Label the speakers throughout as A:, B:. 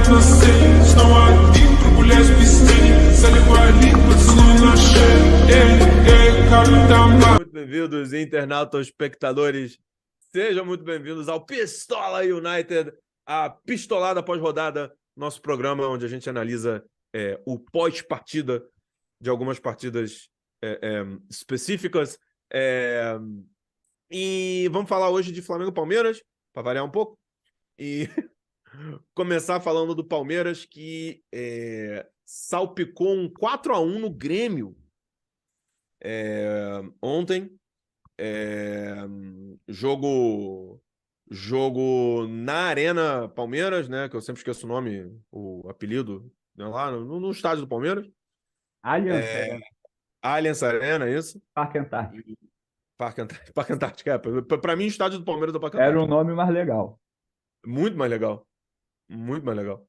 A: nascer. Estão ali, mulheres piscina, saliva ali, possível nascer. Capitão.
B: Muito bem-vindos, internautas, espectadores. Sejam muito bem-vindos ao Pistola United, a pistolada pós-rodada, nosso programa onde a gente analisa o pós-partida de algumas partidas específicas. E vamos falar hoje de Flamengo e Palmeiras, para variar um pouco. E começar falando do Palmeiras, que salpicou um 4-1 no Grêmio ontem. Jogo na Arena Palmeiras, né? Que eu sempre esqueço o nome, o apelido, né, lá no estádio do Palmeiras.
C: Allianz
B: Arena, isso.
C: Parque Antártico.
B: Parque Antártico, para mim, o estádio do Palmeiras é o Parque
C: Era
B: Antártico.
C: um nome mais legal.
B: Muito mais legal. Muito mais legal.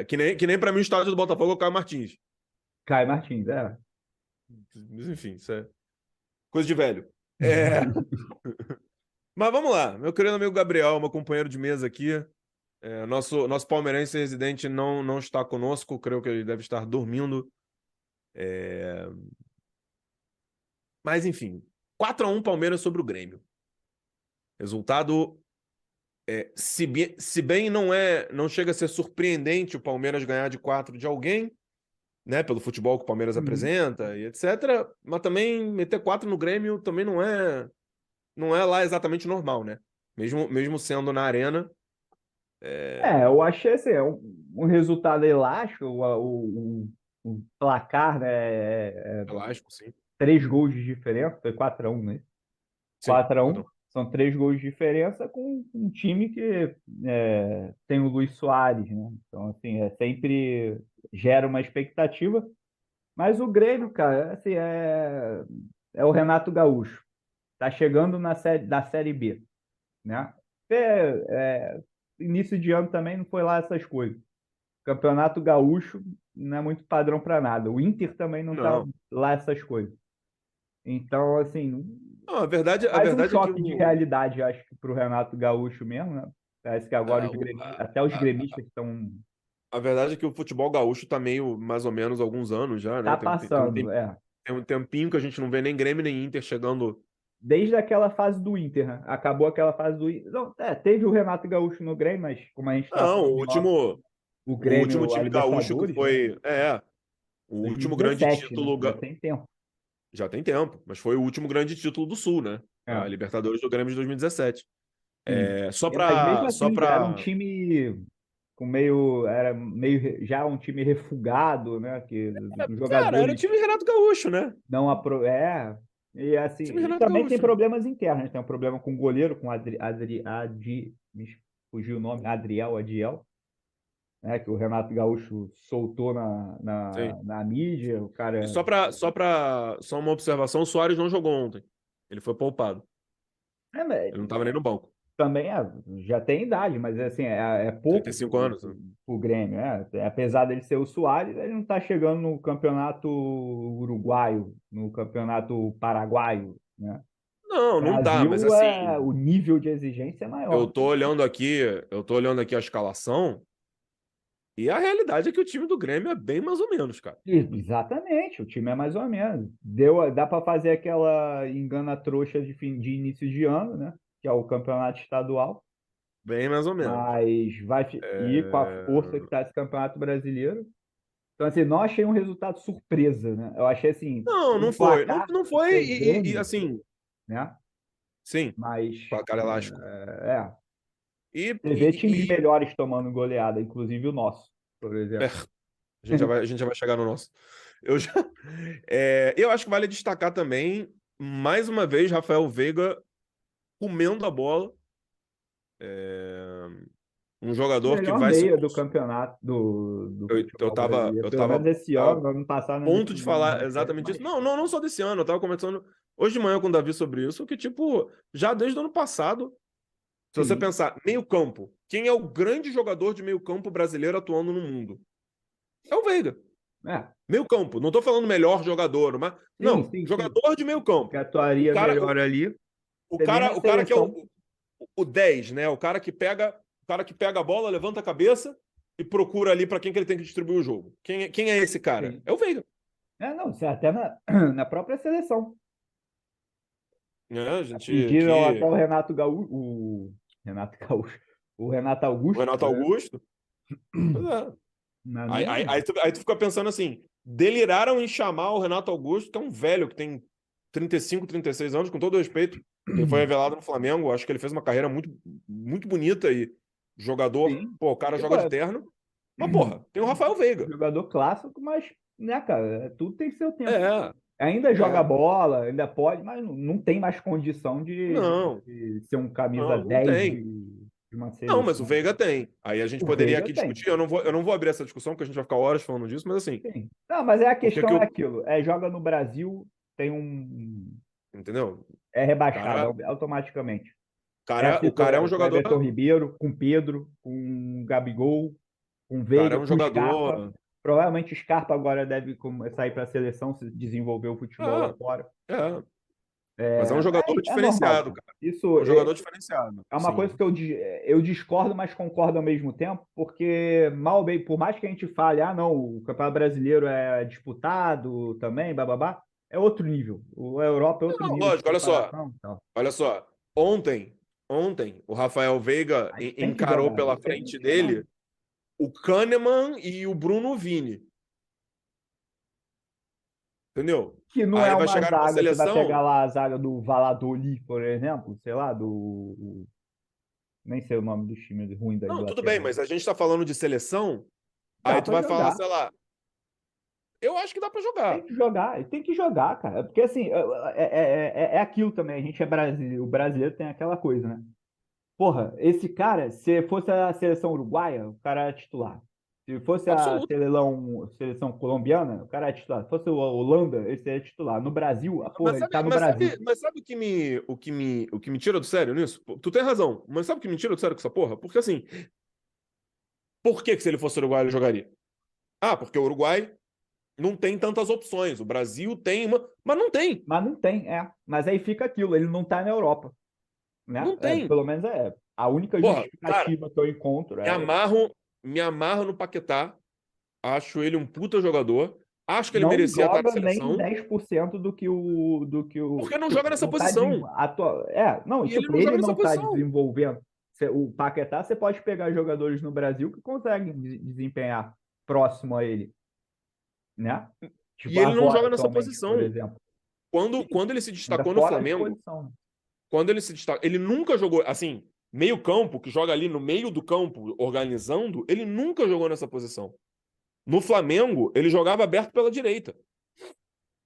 B: Que nem para mim o estádio do Botafogo é o Caio Martins.
C: Caio Martins,
B: Mas, enfim, isso é coisa de velho. Mas vamos lá. Meu querido amigo Gabriel, meu companheiro de mesa aqui. Nosso palmeirense residente não está conosco. Creio que ele deve estar dormindo. Mas, enfim. 4-1 Palmeiras sobre o Grêmio. Resultado... se bem não chega a ser surpreendente o Palmeiras ganhar de 4 de alguém, né, pelo futebol que o Palmeiras apresenta e etc. Mas também meter 4 no Grêmio também não é lá exatamente normal, né? Mesmo sendo na Arena.
C: eu achei assim, um resultado elástico, o placar, né?
B: Elástico, sim.
C: 3 gols de diferença, foi 4-1, né?
B: Sim,
C: 4-1, são 3 gols de diferença com um time que tem o Luis Soares, né? Então, assim, sempre gera uma expectativa. Mas o Grêmio, cara, assim, é o Renato Gaúcho. Tá chegando da Série B, né? Início de ano também não foi lá essas coisas. Campeonato Gaúcho não é muito padrão para nada. O Inter também não tá lá essas coisas. Então, assim,
B: não, a verdade
C: um
B: é
C: choque
B: que
C: de realidade, acho que pro Renato Gaúcho mesmo, né? Parece que agora até os gremistas estão...
B: A verdade é que o futebol gaúcho tá meio, mais ou menos, alguns anos já, né?
C: Tá passando,
B: Tem um tempinho que a gente não vê nem Grêmio nem Inter chegando...
C: Desde aquela fase do Inter, né? Acabou aquela fase do Inter. Não, teve o Renato Gaúcho no Grêmio, mas como a gente tá
B: Não,
C: o Grêmio,
B: o último time gaúcho que foi...
C: Né?
B: O último grande título...
C: Né? Já tem tempo.
B: Já tem tempo, mas foi o último grande título do Sul, né? A Libertadores do Grêmio de 2017.
C: Era um time era meio já um time refugado, né? Que os jogadores
B: cara, era o time Renato Gaúcho, né?
C: E assim, também tem problemas internos. Tem um problema com o goleiro, com me fugiu o nome, Adiel, né? Que o Renato Gaúcho soltou na mídia. O cara...
B: E só uma observação, o Soares não jogou ontem. Ele foi poupado. Ele não estava nem no banco.
C: Também já tem idade, mas assim, é pouco.
B: 35 anos. Né?
C: O Grêmio, apesar dele ser o Soares, ele não está chegando no campeonato uruguaio, no campeonato paraguaio, né?
B: Não tá, mas assim...
C: o nível de exigência é maior.
B: Eu tô olhando aqui a escalação e a realidade é que o time do Grêmio é bem mais ou menos, cara.
C: Exatamente, o time é mais ou menos. Dá para fazer aquela engana trouxa de início de ano, né? Que é o campeonato estadual.
B: Bem mais ou menos.
C: Mas vai ir com a força que está esse campeonato brasileiro. Então, assim, não achei um resultado surpresa, né? Eu achei assim...
B: Não foi. Não foi e assim...
C: Né?
B: Sim,
C: mas...
B: placar elástico.
C: Você vê times melhores tomando goleada, inclusive o nosso, por exemplo.
B: A gente já vai chegar no nosso. Eu acho que vale destacar também, mais uma vez, Rafael Veiga comendo a bola. Um jogador que vai
C: ser do campeonato do
B: eu tava
C: esse ano passado,
B: ponto de falar exatamente isso. Não só desse ano, eu tava conversando hoje de manhã com o Davi sobre isso, que tipo, já desde o ano passado, se você pensar, meio-campo, quem é o grande jogador de meio-campo brasileiro atuando no mundo? É o Veiga. Meio-campo, não tô falando melhor jogador, mas jogador de meio-campo.
C: Que atuaria melhor ali.
B: O cara que é o 10, né? O cara que pega a bola, levanta a cabeça e procura ali pra quem que ele tem que distribuir o jogo. Quem é esse cara?
C: Sim.
B: É o Veiga.
C: Não, isso é até na própria seleção.
B: Né? A gente
C: Pediram até
B: que
C: o Renato Gaúcho, Renato Gaúcho, o Renato
B: o
C: Augusto,
B: Renato
C: né?
B: Augusto. Pois é.
C: Não,
B: Aí tu fica pensando assim, deliraram em chamar o Renato Augusto, que é um velho que tem 35, 36 anos, com todo respeito, que foi revelado no Flamengo. Acho que ele fez uma carreira muito, muito bonita e jogador,
C: sim.
B: pô, o cara
C: Tipo,
B: joga de terno. Mas, porra, tem o Rafael Veiga.
C: jogador clássico, mas, né, cara, tudo tem seu tempo.
B: É,
C: Ainda joga
B: é.
C: bola, ainda pode, mas não tem mais condição
B: Não,
C: de ser um camisa
B: não
C: 10
B: tem.
C: de uma
B: Não, mas o
C: seleção.
B: Veiga tem. Aí a gente
C: O
B: poderia
C: Veiga
B: aqui
C: tem.
B: discutir. Eu não vou abrir essa discussão, porque a gente vai ficar horas falando disso, mas assim,
C: Sim. Não, mas a
B: porque
C: questão
B: que
C: é
B: o.
C: aquilo. Joga no Brasil, tem um.
B: Entendeu?
C: É
B: O cara,
C: rebaixado automaticamente.
B: o cara é um
C: Com
B: jogador.
C: Everton Ribeiro, com Pedro, com Gabigol, com
B: O cara é
C: Veiga,
B: um
C: com Scarpa.
B: jogador.
C: Provavelmente o Scarpa agora deve começar a ir para a seleção, se desenvolver o futebol lá
B: Ah,
C: fora.
B: é. Mas é um jogador
C: É normal,
B: diferenciado,
C: cara.
B: cara.
C: Isso
B: É um jogador diferenciado.
C: é uma coisa
B: Sim.
C: que eu discordo, mas concordo ao mesmo tempo, porque mal bem, por mais que a gente fale, não, o Campeonato Brasileiro é disputado também, bababá, é outro nível. A Europa é outro
B: Não,
C: nível de
B: lógico, olha só.
C: preparação e tal.
B: Olha só. Ontem, o Rafael Veiga
C: Aí tem que
B: encarou
C: jogar,
B: pela
C: ele tem
B: frente
C: que jogar.
B: dele o Kahneman e o Bruno Vini. Entendeu?
C: Que não é
B: Aí vai
C: uma
B: chegar numa
C: zaga, você vai pegar
B: seleção.
C: lá a zaga do Valladolid, por exemplo, sei lá, nem sei o nome dos times ruins da
B: Não, tudo bem,
C: Inglaterra.
B: mas a gente tá falando de seleção.
C: Dá
B: Aí tu
C: pra
B: vai falar,
C: jogar.
B: sei lá. Eu acho que dá pra jogar.
C: Tem que jogar, cara. Porque assim, é aquilo também. A gente é brasileiro, o brasileiro tem aquela coisa, né? Porra, esse cara, se fosse a seleção uruguaia, o cara era titular. Se fosse a
B: Absoluto.
C: seleção colombiana, o cara era titular. Se fosse a Holanda, ele seria titular. No Brasil, porra,
B: Mas
C: ele
B: sabe,
C: tá no
B: mas
C: Brasil.
B: sabe, mas sabe o que me tira do sério nisso? Pô, tu tem razão, mas sabe o que me tira do sério com essa porra? Porque assim, por que se ele fosse uruguai ele jogaria? Ah, porque o Uruguai não tem tantas opções. O Brasil tem uma, mas não tem.
C: Mas não tem, é. Mas aí fica aquilo, ele não tá na Europa, né?
B: Não tem.
C: Pelo menos é. A única
B: Porra, cara,
C: justificativa que eu encontro
B: me
C: é
B: amarro, me amarro no Paquetá. Acho ele um puta jogador. Acho que ele
C: não
B: merecia estar na
C: joga nem
B: seleção.
C: 10%
B: Porque não joga
C: tipo,
B: nessa
C: não tá
B: posição.
C: não,
B: E ele
C: tipo,
B: não joga
C: ele
B: nessa
C: não tá
B: posição.
C: desenvolvendo. O Paquetá, você pode pegar jogadores no Brasil que conseguem desempenhar próximo a ele, né?
B: E
C: Tipo,
B: ele não
C: agora,
B: joga nessa
C: atualmente, por
B: posição.
C: exemplo.
B: Quando ele se
C: Ainda
B: destacou no
C: fora de
B: Flamengo,
C: posição.
B: quando ele se destacou, ele nunca jogou assim, meio campo, que joga ali no meio do campo, organizando, ele nunca jogou nessa posição. No Flamengo, ele jogava aberto pela direita.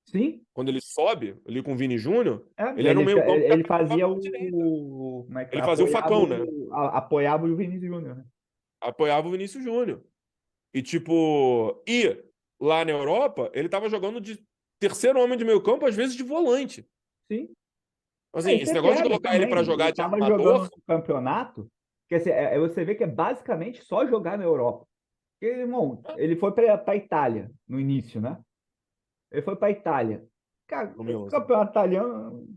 C: Sim,
B: Quando ele sobe, ali com o Vini Júnior, ele era um
C: ele,
B: meio campo que
C: ele
B: atacava
C: fazia
B: pela direita.
C: como é que
B: Ele
C: fala?
B: fazia o facão, né?
C: Apoiava o Vinícius Júnior, né?
B: Apoiava o Vinícius Júnior. E tipo, lá na Europa, ele tava jogando de terceiro homem de meio campo, às vezes de volante.
C: Sim.
B: Assim,
C: E
B: esse
C: você
B: negócio de
C: pega
B: colocar ele pra
C: também. Ele
B: jogar de
C: estava jogando
B: armador,
C: no campeonato, que assim, você vê que é basicamente só jogar na Europa. Porque, irmão, ele foi para a Itália no início, né? Ele foi para a Itália. Cara,
B: no
C: o
B: Milan, assim.
C: campeonato italiano,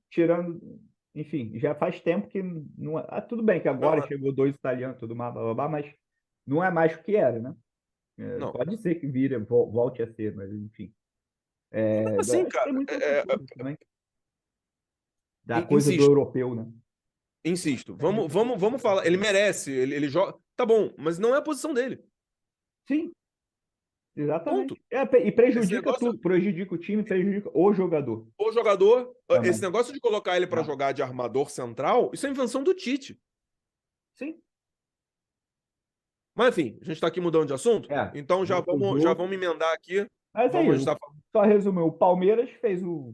C: tirando. Enfim, já faz tempo que não. Tudo bem que agora
B: Não,
C: chegou dois italianos, tudo mais, blá, blá, blá, mas não é mais o que era, né?
B: não.
C: Pode ser que volte a ser, mas enfim.
B: Mas assim,
C: Acho que tem
B: cara,
C: muita outra coisa também. Da coisa do
B: insisto,
C: europeu, né?
B: insisto.
C: Tem
B: Vamos,
C: muita
B: vamos,
C: coisa.
B: vamos falar. Ele merece, ele joga. Tá bom, mas não é a posição dele.
C: Sim,
B: Ponto.
C: exatamente. E
B: Esse
C: prejudica
B: negócio,
C: tudo. Prejudica o time, prejudica o jogador
B: o jogador, esse
C: também.
B: negócio de colocar ele pra
C: Né?
B: jogar de armador central, isso é invenção do Tite.
C: Sim.
B: Mas enfim, a gente tá aqui mudando de assunto, então já
C: Outro
B: vamos, já
C: jogo.
B: vamos emendar aqui.
C: Mas é
B: Vamos
C: isso.
B: estar.
C: Só resumir, o Palmeiras fez o.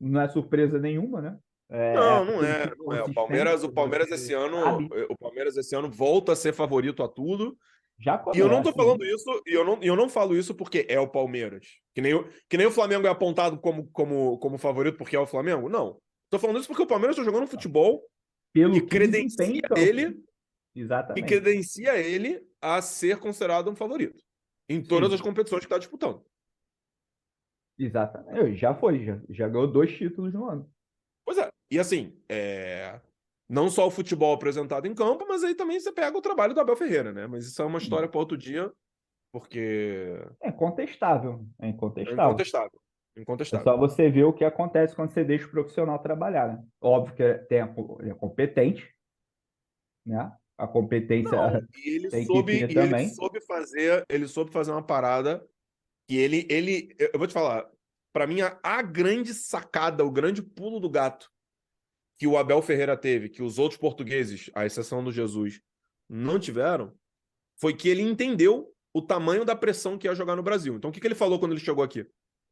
C: Não é surpresa nenhuma, né? É
B: Não, não
C: aquele
B: é,
C: time
B: não é. O
C: consistente
B: Palmeiras, o
C: que
B: Palmeiras
C: você
B: esse ano,
C: sabe,
B: o Palmeiras esse ano volta a ser favorito a tudo.
C: já
B: E eu não tô
C: começa, né?
B: falando isso, e eu não falo isso porque é o Palmeiras. Que nem o Flamengo é apontado como favorito porque é o Flamengo. Não. Tô falando isso porque o Palmeiras está jogando um futebol que
C: Pelo que desempenha em
B: credencia
C: campo.
B: ele, que
C: Exatamente.
B: credencia ele a ser considerado um favorito em todas
C: Sim,
B: as competições que está disputando.
C: exatamente. Já foi, já ganhou 2 títulos no ano.
B: Pois é. E assim, Não só o futebol apresentado em campo, mas aí também você pega o trabalho do Abel Ferreira, né? Mas isso é uma história para outro dia, porque
C: É incontestável, é
B: é
C: incontestável.
B: incontestável.
C: É
B: Incontestável.
C: só você ver o que acontece quando você deixa o profissional trabalhar, né? Óbvio que ele é competente, né? A competência
B: Não, e ele
C: tem que
B: soube,
C: ter
B: e ele
C: também.
B: soube fazer uma parada que eu vou te falar, para mim a grande sacada, o grande pulo do gato que o Abel Ferreira teve, que os outros portugueses, à exceção do Jesus, não tiveram, foi que ele entendeu o tamanho da pressão que ia jogar no Brasil. Então o que ele falou quando ele chegou aqui?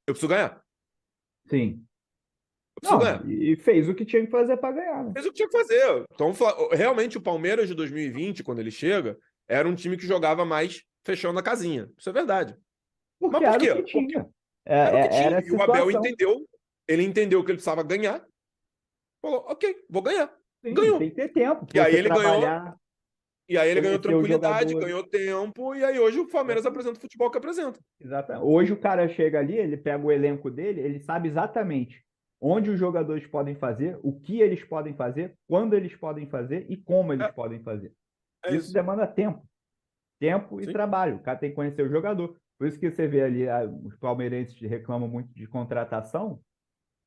B: Eu preciso ganhar.
C: Sim.
B: Eu preciso
C: Não,
B: ganhar.
C: e fez o que tinha que fazer para ganhar, né?
B: Fez o que tinha que fazer. Então, realmente, o Palmeiras de 2020, quando ele chega, era um time que jogava mais fechando a casinha. Isso é verdade. Mas
C: Porque
B: por
C: era o
B: quê?
C: que
B: Porque
C: tinha.
B: era o que tinha.
C: Era a
B: E o Abel
C: situação.
B: entendeu. Ele entendeu que ele precisava ganhar. Falou, ok, vou ganhar.
C: Sim, tem
B: Ganhou.
C: que ter tempo
B: E
C: para
B: aí
C: você
B: ele ganhou.
C: trabalhar,
B: E aí ele ganhou
C: conhecer os
B: tranquilidade,
C: jogadores.
B: ganhou tempo. E aí hoje o Palmeiras
C: Exatamente.
B: apresenta o futebol que apresenta.
C: Exatamente. Hoje o cara chega ali, ele pega o elenco dele, ele sabe exatamente onde os jogadores podem fazer, o que eles podem fazer, quando eles podem fazer e como eles
B: É,
C: podem fazer.
B: é
C: Isso
B: isso.
C: demanda tempo e
B: Sim.
C: trabalho. O cara tem que conhecer o jogador. Por isso que você vê ali, os palmeirenses reclamam muito de contratação,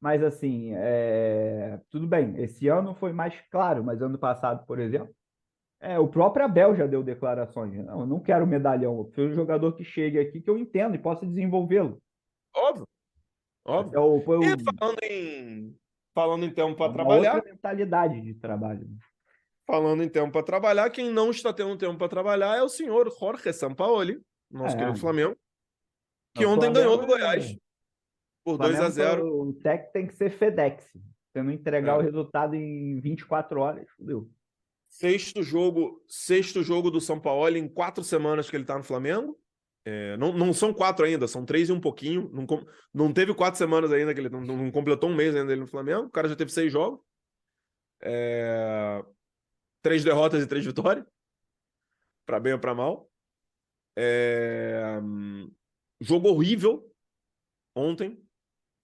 C: mas assim, tudo bem. Esse ano foi mais claro, mas ano passado, por exemplo, o próprio Abel já deu declarações. Não, eu não quero medalhão, eu preciso de um jogador que chegue aqui que eu entendo e possa desenvolvê-lo.
B: Óbvio,
C: Esse
B: óbvio.
C: foi
B: E falando em tempo para
C: uma outra
B: trabalhar,
C: mentalidade de trabalho.
B: falando em tempo para trabalhar, quem não está tendo tempo para trabalhar é o senhor Jorge Sampaoli, nosso querido
C: É,
B: Flamengo, que
C: o
B: ontem ganhou
C: Flamengo
B: do Goiás por 2 a
C: Flamengo,
B: 0.
C: o técnico tem que ser FedEx. Se não entregar o
B: É.
C: resultado em 24 horas, fudeu.
B: Sexto jogo do Sampaoli em 4 semanas que ele está no Flamengo. Não são 4 ainda, são 3 e um pouquinho. Não teve 4 semanas ainda, que ele não completou um mês ainda ele no Flamengo. O cara já teve 6 jogos. 3 derrotas e 3 vitórias, para bem ou para mal. Jogo horrível ontem.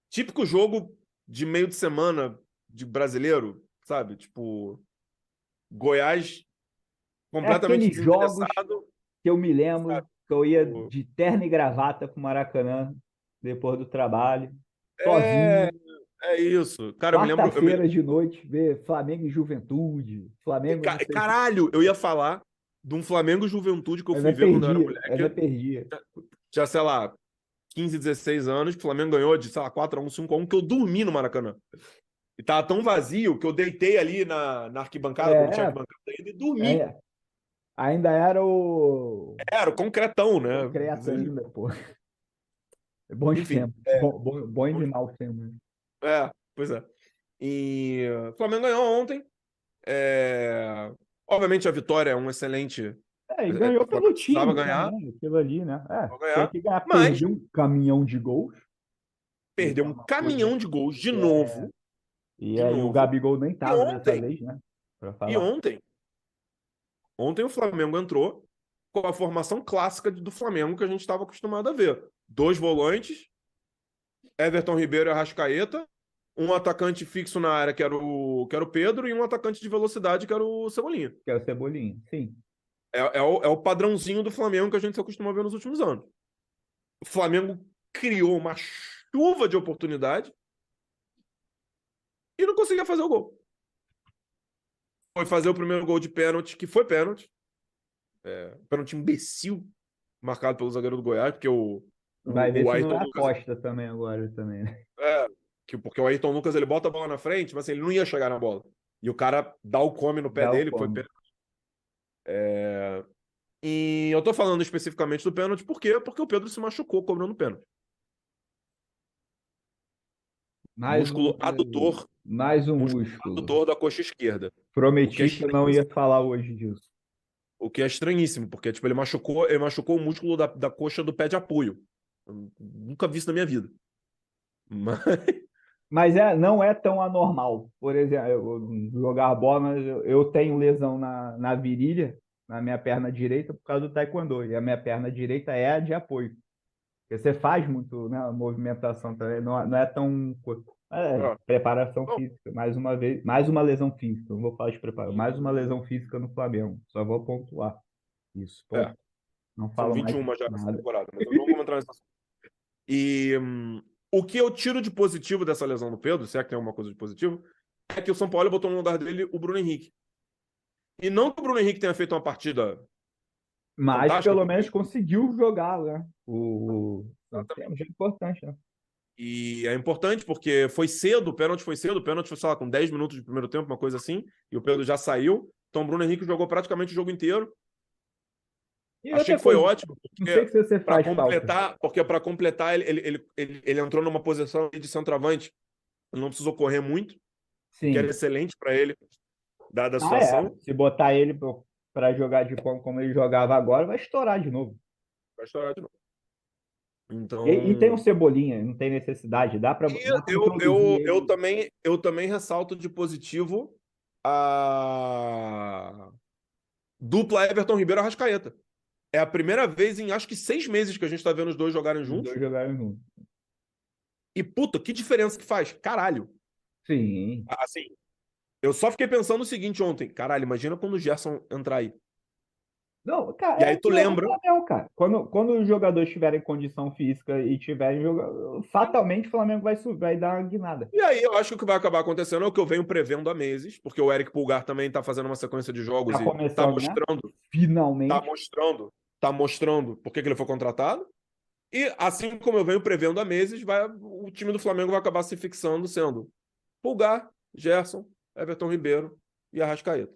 B: Típico jogo de meio de semana de brasileiro, sabe? Tipo, Goiás
C: É
B: completamente
C: aqueles jogos
B: desinteressado,
C: que eu me lembro
B: sabe?
C: que eu ia
B: Tipo,
C: de terno e gravata pro Maracanã depois do trabalho,
B: É,
C: sozinho,
B: é isso. Cara,
C: quarta-feira de noite, ver Flamengo e Juventude, Flamengo não sei o que.
B: caralho, eu ia falar de um Flamengo Juventude que eu
C: Aí
B: fui
C: vai
B: ver quando eu era
C: perdia, aí vai
B: moleque.
C: perdia.
B: Tinha, sei lá, 15, 16 anos, que o Flamengo ganhou de, sei lá, 4-1, 5-1, que eu dormi no Maracanã. E tava tão vazio que eu deitei ali na arquibancada, quando tinha
C: É,
B: arquibancada ainda, e dormi.
C: é, ainda era o
B: Era o concretão, né?
C: concreto ainda, pô. Bons
B: Enfim,
C: tempos. Bons e maus tempos, né?
B: pois é. E o Flamengo ganhou ontem. Obviamente a vitória é um excelente.
C: E ganhou
B: O Flamengo
C: pelo
B: precisava
C: time
B: ganhar,
C: também, aquilo ali, né?
B: precisava
C: Tinha
B: ganhar,
C: que ganhar.
B: mas
C: Perdeu um caminhão de gols. Isso
B: perdeu
C: é
B: um
C: uma coisa
B: caminhão de gols de
C: que
B: novo,
C: E
B: de
C: aí o
B: novo.
C: Gabigol nem
B: E
C: tava dessa
B: ontem,
C: vez, né? Pra
B: e
C: falar.
B: ontem o Flamengo entrou com a formação clássica do Flamengo que a gente estava acostumado a ver. 2 volantes, Everton Ribeiro e Arrascaeta, um atacante fixo na área, que era o Pedro, e um atacante de velocidade, que era o Cebolinha.
C: Que é o Cebolinha. Sim.
B: É o padrãozinho do Flamengo que a gente se acostumou a ver nos últimos anos. O Flamengo criou uma chuva de oportunidade e não conseguia fazer o gol. Foi fazer o primeiro gol de pênalti, que foi pênalti. Pênalti imbecil, marcado pelo zagueiro do Goiás, porque o,
C: Vai
B: o,
C: ver
B: o
C: se não
B: Ayrton
C: é
B: Lucas.
C: aposta também agora também, né?
B: Porque o Ayrton Lucas ele bota a bola na frente, mas assim, ele não ia chegar na bola. E o cara dá o come no pé
C: Dá o
B: dele, que foi
C: como.
B: pênalti. E eu tô falando especificamente do pênalti, por quê? Porque o Pedro se machucou cobrando pênalti.
C: Mais um,
B: Músculo adutor,
C: mais um
B: músculo
C: músculo.
B: adutor da coxa esquerda. O que é
C: Prometi que não ia
B: estranhíssimo.
C: falar hoje disso.
B: O que é estranhíssimo, porque tipo, ele machucou o músculo da coxa do pé de apoio. Eu nunca vi isso na minha vida. Mas,
C: Mas não é tão anormal. Por exemplo, eu jogar bola, mas eu tenho lesão na virilha, na minha perna direita, por causa do taekwondo. E a minha perna direita é a de apoio. Porque você faz muito, né, movimentação também, não é tão
B: É.
C: Preparação
B: Bom,
C: física, mais uma vez, mais uma lesão física. Não vou falar de preparo, mais uma lesão física no Flamengo. Só vou pontuar isso.
B: é,
C: Ponto. Não
B: são
C: falo mais
B: 21 já nessa
C: nada.
B: temporada, mas eu não vou entrar nessa. E o que eu tiro de positivo dessa lesão do Pedro, se é que tem alguma coisa de positivo, é que o São Paulo botou no lugar dele o Bruno Henrique. E não que o Bruno Henrique tenha feito uma partida
C: Mas
B: fantástica,
C: pelo menos conseguiu jogar, né?
B: exatamente.
C: É importante, né?
B: E é importante porque foi cedo, o pênalti foi, sei lá, com 10 minutos de primeiro tempo, uma coisa assim, e o Pedro já saiu. Então o Bruno Henrique jogou praticamente o jogo inteiro.
C: E
B: Achei
C: outra
B: que foi
C: coisa,
B: ótimo,
C: não sei se você faz falta.
B: porque para completar, ele entrou numa posição de centroavante. Ele não precisou correr muito, que era
C: Sim.
B: excelente para ele, dada a
C: Ah, é.
B: situação.
C: Se botar ele para jogar de pão como ele jogava agora, vai estourar de novo.
B: Vai estourar de novo.
C: E tem um
B: Então,
C: Cebolinha, não tem necessidade.
B: e
C: Dá pra introduzir ele.
B: eu também ressalto de positivo a dupla Everton Ribeiro e Arrascaeta. É a primeira vez em acho que 6 meses que a gente tá vendo os dois jogarem
C: Os
B: juntos.
C: dois jogaram juntos.
B: E puta, que diferença que faz? Caralho.
C: Sim.
B: Assim, eu só fiquei pensando o seguinte ontem. Caralho, imagina quando o Gerson entrar aí.
C: Não, cara,
B: E
C: é
B: aí
C: o
B: tu
C: que é o
B: lembra.
C: Flamengo, cara. Quando os jogadores tiverem condição física e tiverem jogando, fatalmente o Flamengo vai dar uma guinada.
B: E aí eu acho que o que vai acabar acontecendo é o que eu venho prevendo há meses, porque o Eric Pulgar também tá fazendo uma sequência de jogos
C: Tá
B: e tá
C: começando, né?
B: mostrando, tá
C: Finalmente.
B: mostrando, tá mostrando por que que ele foi contratado. E assim como eu venho prevendo há meses, o time do Flamengo vai acabar se fixando sendo Pulgar, Gerson, Everton Ribeiro e Arrascaeta.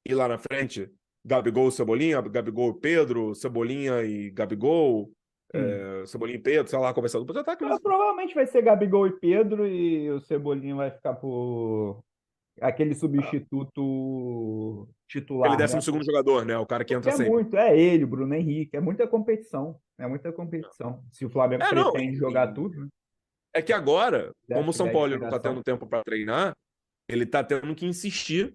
B: E lá na frente, Gabigol e Cebolinha, Gabigol e Pedro, Cebolinha e Gabigol,
C: Sim.
B: Cebolinha e Pedro, sei lá, começando por ataque, mas
C: Provavelmente vai ser Gabigol e Pedro e o Cebolinha vai ficar por aquele substituto
B: aquele
C: titular, né?
B: 12º jogador, né? O cara que
C: Porque
B: entra
C: é
B: sempre.
C: muito, é ele, Bruno Henrique, é muita competição. É muita competição. Se o Flamengo
B: Não,
C: pretende jogar tudo, né?
B: é que agora,
C: Se
B: como o São
C: tiver
B: Paulo não tá
C: inspiração.
B: tendo tempo para treinar, ele tá tendo que insistir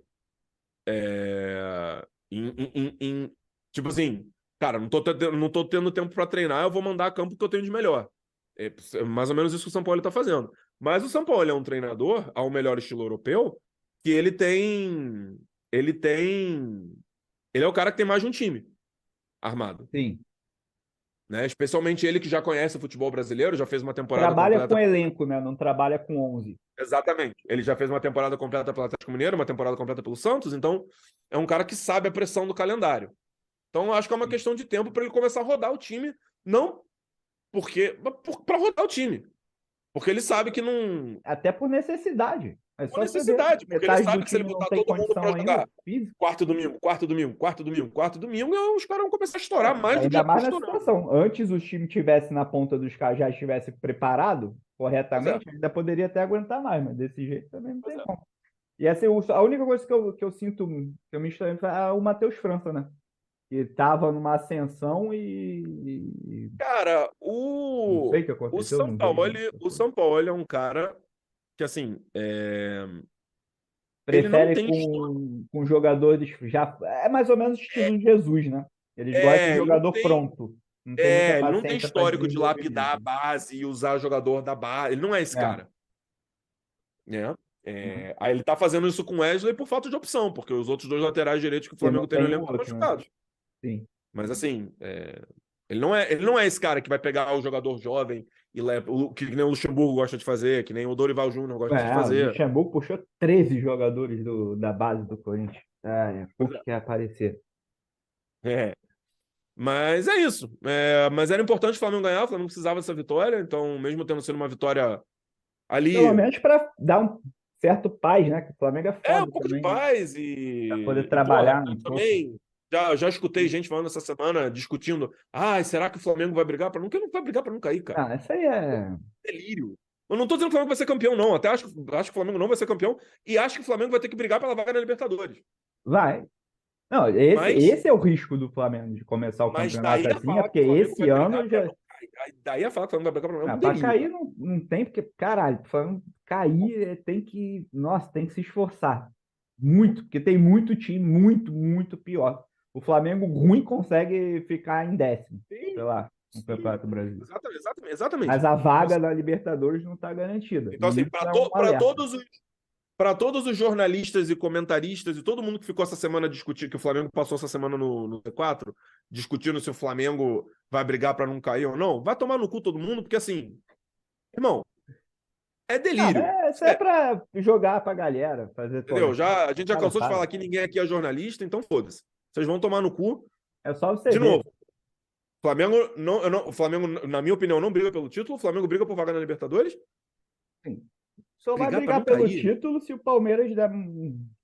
B: tipo assim, cara, não tô tendo tempo para treinar, eu vou mandar a campo o que eu tenho de melhor. É mais ou menos isso que o São Paulo tá fazendo. Mas o São Paulo é um treinador, ao melhor estilo europeu, que ele é o cara que tem mais de um time armado,
C: Sim.
B: né? Especialmente ele que já conhece o futebol brasileiro, já fez uma temporada
C: Trabalha
B: completa.
C: com elenco, né? Não trabalha com 11.
B: Exatamente. Ele já fez uma temporada completa pelo Atlético Mineiro, uma temporada completa pelo Santos, então é um cara que sabe a pressão do calendário. Então, eu acho que é uma questão de tempo para ele começar a rodar o time, não porque para rodar o time, porque ele sabe que não
C: Até por necessidade. É
B: por
C: só você ver.
B: necessidade, porque ele
C: Metade do
B: sabe que se ele
C: time não
B: botar
C: tem
B: todo mundo para
C: condição ainda,
B: jogar
C: físico.
B: quarto domingo, quarto domingo, quarto domingo, quarto domingo, os caras vão começar a estourar mais do que
C: Ainda
B: já estão
C: mais na
B: estourando.
C: situação. Antes o time tivesse na ponta dos caras, já estivesse preparado
B: Pois é,
C: corretamente, ainda poderia até aguentar mais, mas desse jeito também não
B: pois
C: tem
B: é.
C: como. E assim, a única coisa que eu sinto, que eu me estranho, é o Matheus França, né? Que estava numa ascensão
B: Cara,
C: não sei o que
B: o
C: aconteceu,
B: São
C: não
B: Paulo,
C: vejo.
B: o São Paulo é um cara que assim, ele não
C: Prefere
B: tem história.
C: com jogadores já. É mais ou menos estilo Jesus, né? Eles gostam de
B: Ele não
C: jogador
B: tem
C: pronto. Não tem muita
B: Ele não tem
C: paciência para
B: histórico de lapidar a
C: desenvolvimento.
B: base e usar jogador da base. Ele não é esse
C: É.
B: cara, né?
C: Uhum.
B: Aí ele tá fazendo isso com o Wesley por falta de opção, porque os outros dois laterais direitos que o
C: E não
B: Flamengo tem no
C: tem o
B: elenco estão
C: outro, né?
B: machucados.
C: Sim.
B: Mas assim, ele não é esse cara que vai pegar o jogador jovem e que nem o Luxemburgo gosta de fazer, que nem o Dorival Júnior gosta de
C: O
B: fazer.
C: Luxemburgo puxou 13 jogadores da base do Corinthians.
B: Pois
C: Porque quer aparecer.
B: é. Mas é isso. Mas era importante o Flamengo ganhar, o Flamengo precisava dessa vitória, então, mesmo tendo sido uma vitória
C: Pelo
B: ali.
C: menos para dar um certo paz, né? Que o Flamengo é
B: Um
C: foda
B: pouco de
C: também, né?
B: paz
C: Para poder
B: e porra,
C: trabalhar
B: eu
C: um pouco.
B: também já escutei gente falando essa semana, discutindo, será que o Flamengo vai brigar para nunca? Não vai brigar para não cair, cara.
C: Ah, isso aí é.
B: Delírio. Eu não tô dizendo que o Flamengo vai ser campeão, não. Até acho que o Flamengo não vai ser campeão e acho que o Flamengo vai ter que brigar pela vaga na Libertadores.
C: Vai. Não,
B: Mas,
C: esse é o risco do Flamengo de começar o
B: mas
C: campeonato
B: daí a
C: assim, é
B: falar que
C: porque
B: o Flamengo
C: esse
B: vai brigar
C: ano
B: para
C: já.
B: não cair. Daí a falar que o Flamengo vai brigar para não é um
C: Para
B: delírio,
C: cair
B: cara.
C: não tem, porque, caralho, o Flamengo cair tem que. Nossa, tem que se esforçar. Muito, porque tem muito time, muito, muito pior. O Flamengo ruim consegue ficar em décimo, sei
B: Sim,
C: lá. no Campeonato Brasileiro.
B: Exatamente.
C: Mas a vaga da Libertadores não está garantida.
B: Então, assim,
C: Isso é um alerta.
B: para todos os jornalistas e comentaristas e todo mundo que ficou essa semana discutindo, que o Flamengo passou essa semana no T4, discutindo se o Flamengo vai brigar para não cair ou não, vai tomar no cu todo mundo, porque assim, irmão, é delírio.
C: Isso é para jogar para a galera, fazer
B: Entendeu? A gente já
C: Cara,
B: cansou de falar que ninguém aqui é jornalista, então foda-se. Vocês vão tomar no cu.
C: É só você
B: De
C: ver.
B: novo, o Flamengo, na minha opinião, não briga pelo título, o Flamengo briga por vaga na Libertadores.
C: Sim. Só vai
B: Brigar pra
C: brigar
B: não
C: pelo
B: cair.
C: título se o Palmeiras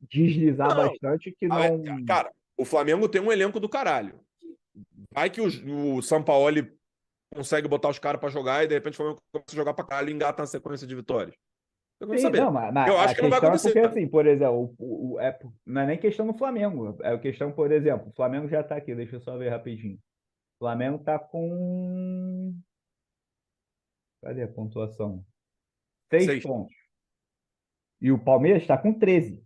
C: deslizar
B: Não.
C: bastante, que não...
B: Cara, o Flamengo tem um elenco do caralho. Vai que o Sampaoli consegue botar os caras pra jogar e de repente o Flamengo começa a jogar pra caralho e engata na sequência de vitórias. Eu quero
C: Sim,
B: saber.
C: não, mas
B: Eu
C: a
B: acho que não vai
C: questão
B: acontecer.
C: É porque, assim, por exemplo, não é nem questão do Flamengo. É questão, por exemplo, o Flamengo já tá aqui, deixa eu só ver rapidinho. O Flamengo tá com... Cadê a pontuação? 6
B: Seis.
C: pontos. E o Palmeiras está com 13.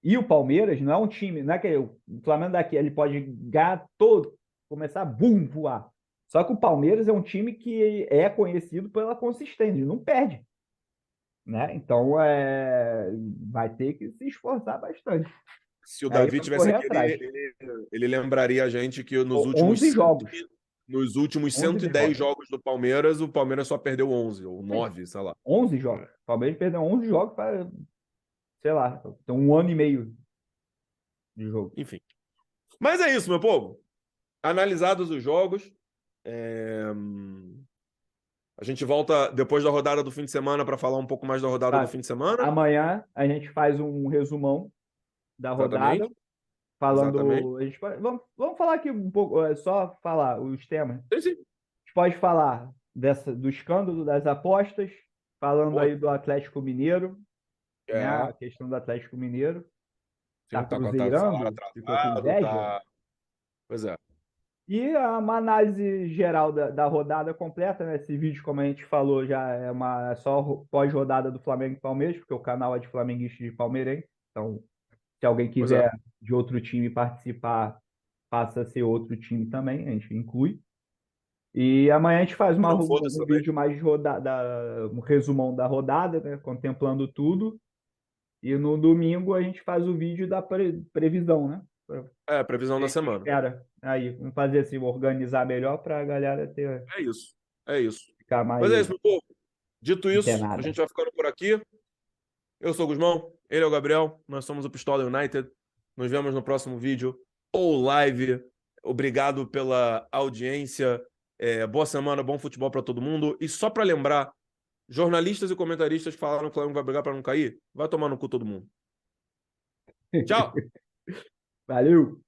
C: E o Palmeiras não é um time, não é que o Flamengo daqui, ele pode ganhar todo, começar a voar. Só que o Palmeiras é um time que é conhecido pela consistência, não perde. Né? Então vai ter que se esforçar bastante.
B: Se o Davi tivesse aqui,
C: atrás.
B: ele lembraria a gente que nos
C: 11 jogos.
B: Nos últimos 110 jogos do Palmeiras, o Palmeiras só perdeu 11 ou 9, sei lá.
C: 11 jogos. O Palmeiras perdeu 11 jogos para, sei lá, tem 1 ano e meio de jogo.
B: Enfim. Mas é isso, meu povo. Analisados os jogos, a gente volta depois da rodada do fim de semana para falar um pouco mais da rodada do fim de semana.
C: Amanhã a gente faz um resumão da rodada. Falando. A gente vamos falar aqui um pouco, só falar os temas.
B: Sim.
C: A gente pode falar do escândalo das apostas, falando aí do Atlético Mineiro. Né? A questão do Atlético Mineiro. Tá cruzeirando, ficou com inveja.
B: Pois é.
C: E uma análise geral da rodada completa, né? Esse vídeo, como a gente falou, já é só pós-rodada do Flamengo e Palmeiras, porque o canal é de flamenguista e de palmeirense. Então, se alguém quiser de outro time participar, passa a ser outro time também, a gente inclui. E amanhã a gente faz um vídeo mais de rodada, um resumão da rodada, né? Contemplando tudo. E no domingo a gente faz o vídeo da previsão, né?
B: Previsão da semana.
C: Espera. Aí, vamos fazer assim, organizar melhor para a galera ter.
B: É isso.
C: Ficar mais.
B: Mas é isso, meu povo. Dito isso, a gente vai ficando por aqui. Eu sou o Gusmão, ele é o Gabriel, nós somos o Pistola United. Nos vemos no próximo vídeo ou live. Obrigado pela audiência. Boa semana, bom futebol para todo mundo. E só para lembrar, jornalistas e comentaristas que falaram que o Flamengo vai brigar para não cair, vai tomar no cu todo mundo. Tchau!
C: Valeu!